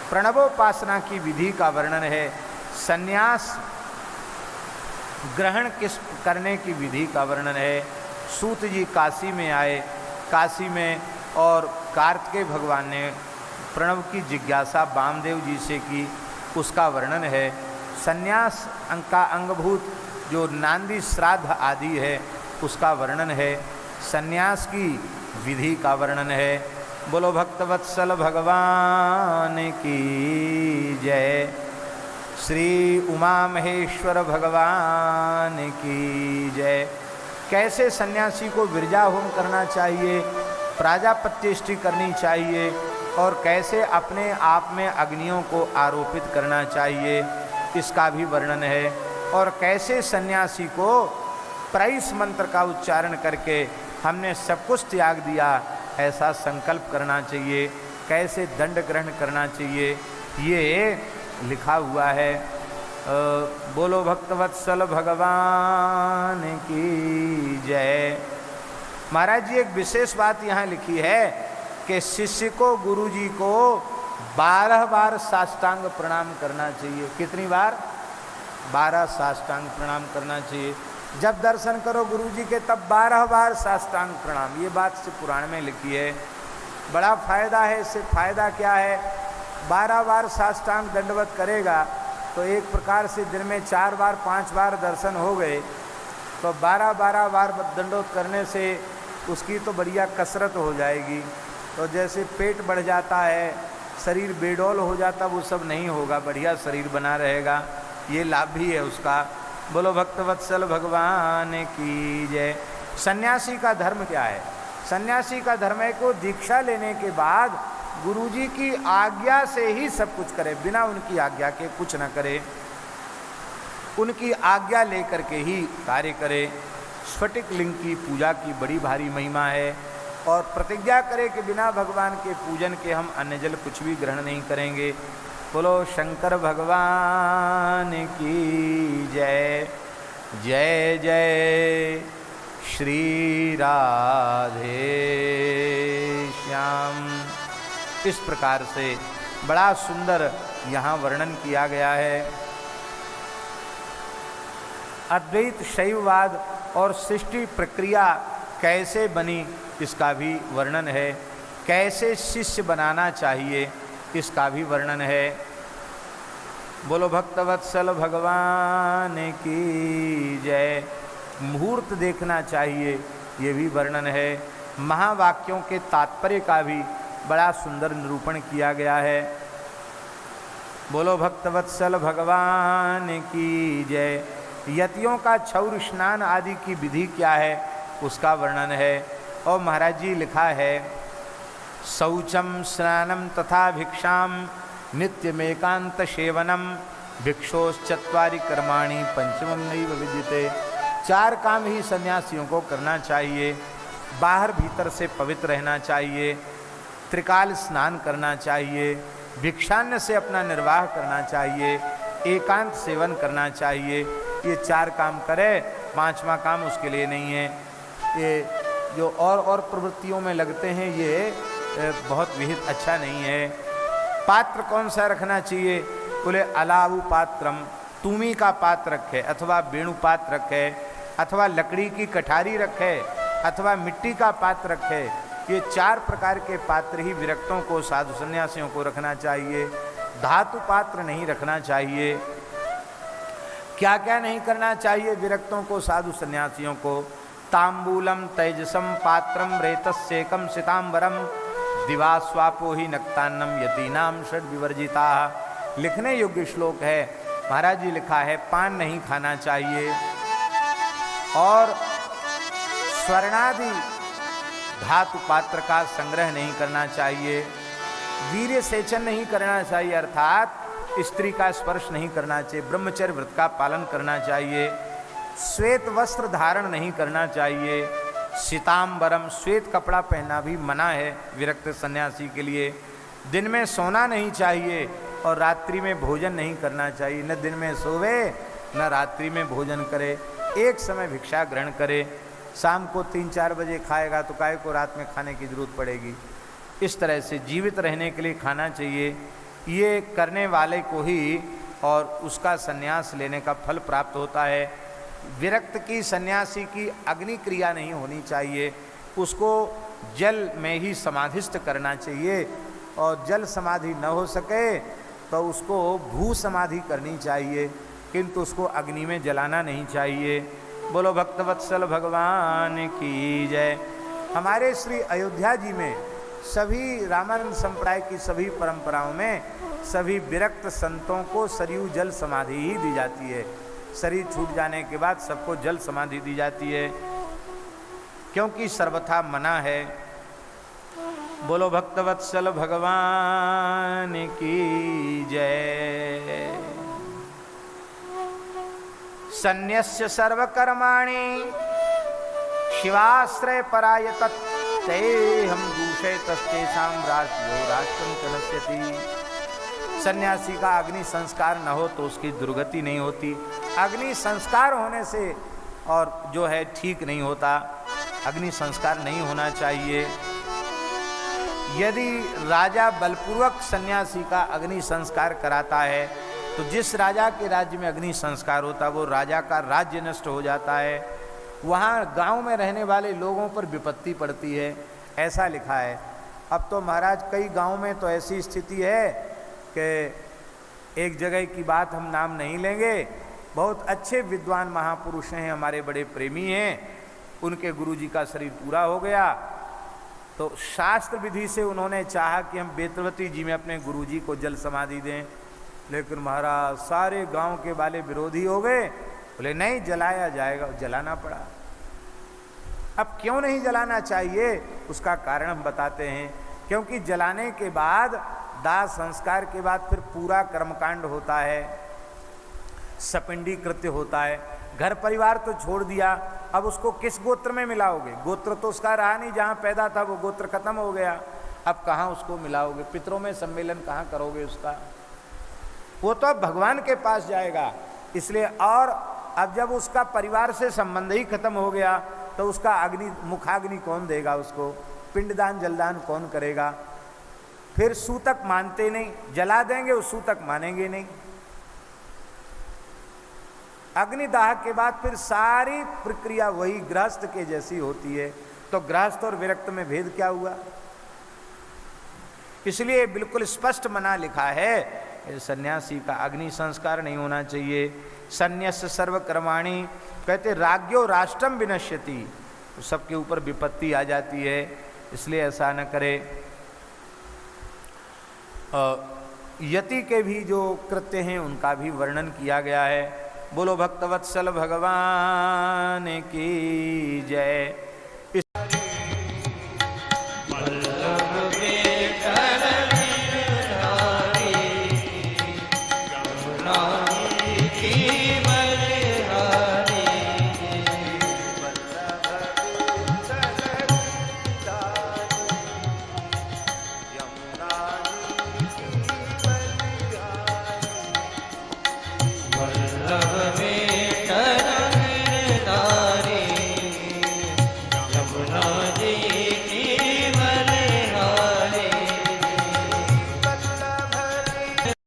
प्रणवोपासना की विधि का वर्णन है। संन्यास ग्रहण किस करने की विधि का वर्णन है। सूत जी काशी में आए, काशी में, और कार्तिकेय भगवान ने प्रणव की जिज्ञासा वामदेव जी से की, उसका वर्णन है। संन्यास का अंगभूत जो नांदी श्राद्ध आदि है उसका वर्णन है। संन्यास की विधि का वर्णन है। बोलो भक्तवत्सल भगवान की जय। श्री उमा महेश्वर भगवान की जय। कैसे सन्यासी को विरजा होम करना चाहिए, प्राजापत्यष्टि करनी चाहिए, और कैसे अपने आप में अग्नियों को आरोपित करना चाहिए, इसका भी वर्णन है। और कैसे सन्यासी को प्रईस मंत्र का उच्चारण करके हमने सब कुछ त्याग दिया ऐसा संकल्प करना चाहिए, कैसे दंड ग्रहण करना चाहिए, ये लिखा हुआ है। बोलो भक्तवत्सल भगवान की जय। महाराज जी एक विशेष बात यहाँ लिखी है कि शिष्य को गुरु जी को 12 बार साष्टांग प्रणाम करना चाहिए। कितनी बार? 12 साष्टांग प्रणाम करना चाहिए। जब दर्शन करो गुरु जी के तब 12 बार साष्टांग प्रणाम। ये बात से पुराण में लिखी है। बड़ा फायदा है। इससे फायदा क्या है? 12 बार साष्टांग दंडवत करेगा तो एक प्रकार से दिन में 4 बार 5 बार दर्शन हो गए, तो 12 बार दंडवत करने से उसकी तो बढ़िया कसरत हो जाएगी। तो जैसे पेट बढ़ जाता है, शरीर बेडौल हो जाता, वो सब नहीं होगा, बढ़िया शरीर बना रहेगा। ये लाभ भी है उसका। बोलो भक्तवत्सल भगवान की जय। सन्यासी का धर्म क्या है? सन्यासी का धर्म है को दीक्षा लेने के बाद गुरुजी की आज्ञा से ही सब कुछ करे, बिना उनकी आज्ञा के कुछ न करे, उनकी आज्ञा लेकर के ही कार्य करे। स्फटिक लिंग की पूजा की बड़ी भारी महिमा है, और प्रतिज्ञा करे कि बिना भगवान के पूजन के हम अन्य जल कुछ भी ग्रहण नहीं करेंगे। बोलो शंकर भगवान की जय। जय जय श्री राधे श्याम। इस प्रकार से बड़ा सुंदर यहाँ वर्णन किया गया है। अद्वैत शैववाद और सृष्टि प्रक्रिया कैसे बनी इसका भी वर्णन है। कैसे शिष्य बनाना चाहिए इसका भी वर्णन है। बोलो भक्तवत्सल भगवान की जय। मुहूर्त देखना चाहिए, ये भी वर्णन है। महावाक्यों के तात्पर्य का भी बड़ा सुंदर निरूपण किया गया है। बोलो भक्तवत्सल भगवान की जय। यतियों का क्षौर स्नान आदि की विधि क्या है उसका वर्णन है। और महाराज जी लिखा है, शौचम स्नानम तथा भिक्षाम नित्यमेकांत सेवनम भिक्षोश्चत्वारि कर्माणि पंचमम नैव विद्यते। 4 काम ही सन्यासियों को करना चाहिए। बाहर भीतर से पवित्र रहना चाहिए, त्रिकाल स्नान करना चाहिए, भिक्षान्न से अपना निर्वाह करना चाहिए, एकांत सेवन करना चाहिए। ये 4 काम करे, 5वां काम उसके लिए नहीं है। ये जो और प्रवृत्तियों में लगते हैं ये बहुत विहित अच्छा नहीं है। पात्र कौन सा रखना चाहिए? बोले अलावु पात्रम, तुमी का पात्र रखे, अथवा वेणु पात्र रखे, अथवा लकड़ी की कठारी रखे, अथवा मिट्टी का पात्र रखे। ये 4 प्रकार के पात्र ही विरक्तों को, साधु सन्यासियों को रखना चाहिए। धातु पात्र नहीं रखना चाहिए। क्या क्या नहीं करना चाहिए विरक्तों को, साधु सन्यासियों को? तांबूलम तेजसम पात्रम रेतस्येकम सितांबरम दिवा स्वापो ही नक्तान्नम यतीनाम षड विवर्जिता। लिखने योग्य श्लोक है। महाराज जी लिखा है, पान नहीं खाना चाहिए, और स्वर्णादि धातु पात्र का संग्रह नहीं करना चाहिए। वीर्य सेचन नहीं करना चाहिए, अर्थात स्त्री का स्पर्श नहीं करना चाहिए। ब्रह्मचर्य व्रत का पालन करना चाहिए। श्वेत वस्त्र धारण नहीं करना चाहिए। सीतांबरम, श्वेत कपड़ा पहनना भी मना है विरक्त सन्यासी के लिए। दिन में सोना नहीं चाहिए, और रात्रि में भोजन नहीं करना चाहिए। न दिन में सोवे न रात्रि में भोजन करे, एक समय भिक्षा ग्रहण करे। शाम को 3-4 बजे खाएगा तो काहे को रात में खाने की जरूरत पड़ेगी। इस तरह से जीवित रहने के लिए खाना चाहिए। ये करने वाले को ही और उसका संन्यास लेने का फल प्राप्त होता है। विरक्त की सन्यासी की अग्नि क्रिया नहीं होनी चाहिए, उसको जल में ही समाधिस्थ करना चाहिए, और जल समाधि न हो सके तो उसको भू समाधि करनी चाहिए, किंतु उसको अग्नि में जलाना नहीं चाहिए। बोलो भक्तवत्सल भगवान की जय। हमारे श्री अयोध्या जी में सभी रामानंद संप्रदाय की सभी परंपराओं में सभी विरक्त संतों को सरयू जल समाधि ही दी जाती है। शरीर छूट जाने के बाद सबको जल समाधि दी जाती है, क्योंकि सर्वथा मना है। बोलो भक्तवत्सल भगवान की जय। सन्न्यस्य सर्वकर्माणि शिवाश्रय पराय तत्ते हम दूषे तस्तेषां राष्ट्रं च नश्यति। सन्यासी का अग्नि संस्कार न हो तो उसकी दुर्गति नहीं होती। अग्नि संस्कार होने से और जो है ठीक नहीं होता, अग्नि संस्कार नहीं होना चाहिए। यदि राजा बलपूर्वक सन्यासी का अग्नि संस्कार कराता है तो जिस राजा के राज्य में अग्नि संस्कार होता है वो राजा का राज्य नष्ट हो जाता है, वहाँ गांव में रहने वाले लोगों पर विपत्ति पड़ती है, ऐसा लिखा है। अब तो महाराज कई गांव में तो ऐसी स्थिति है कि एक जगह की बात हम नाम नहीं लेंगे, बहुत अच्छे विद्वान महापुरुष हैं, हमारे बड़े प्रेमी हैं, उनके गुरुजी का शरीर पूरा हो गया तो शास्त्र विधि से उन्होंने चाहा कि हम बेतवती जी में अपने गुरुजी को जल समाधि दें, लेकिन महाराज सारे गांव के वाले विरोधी हो गए, बोले नहीं जलाया जाएगा, जलाना पड़ा। अब क्यों नहीं जलाना चाहिए उसका कारण हम बताते हैं। क्योंकि जलाने के बाद दाह संस्कार के बाद फिर पूरा कर्मकांड होता है, सपिंडी कृत्य होता है। घर परिवार तो छोड़ दिया, अब उसको किस गोत्र में मिलाओगे? गोत्र तो उसका रहा नहीं, जहाँ पैदा था वो गोत्र खत्म हो गया, अब कहाँ उसको मिलाओगे? पितरों में सम्मेलन कहाँ करोगे उसका? वो तो अब भगवान के पास जाएगा। इसलिए और अब जब उसका परिवार से संबंध ही खत्म हो गया तो उसका अग्नि मुखाग्नि कौन देगा उसको? पिंडदान जलदान कौन करेगा? फिर सूतक मानते नहीं, जला देंगे उस सूतक मानेंगे नहीं। अग्निदाह के बाद फिर सारी प्रक्रिया वही गृहस्थ के जैसी होती है, तो गृहस्थ और विरक्त में भेद क्या हुआ? इसलिए बिल्कुल स्पष्ट मना लिखा है, सन्यासी का अग्नि संस्कार नहीं होना चाहिए। सन्न्यस्य सर्वकर्माणि, कहते राज्ञो राष्ट्रम विनश्यति, सबके ऊपर विपत्ति आ जाती है, इसलिए ऐसा न करे। यति के भी जो कृत्य हैं उनका भी वर्णन किया गया है। बोलो भक्तवत्सल भगवान की जय।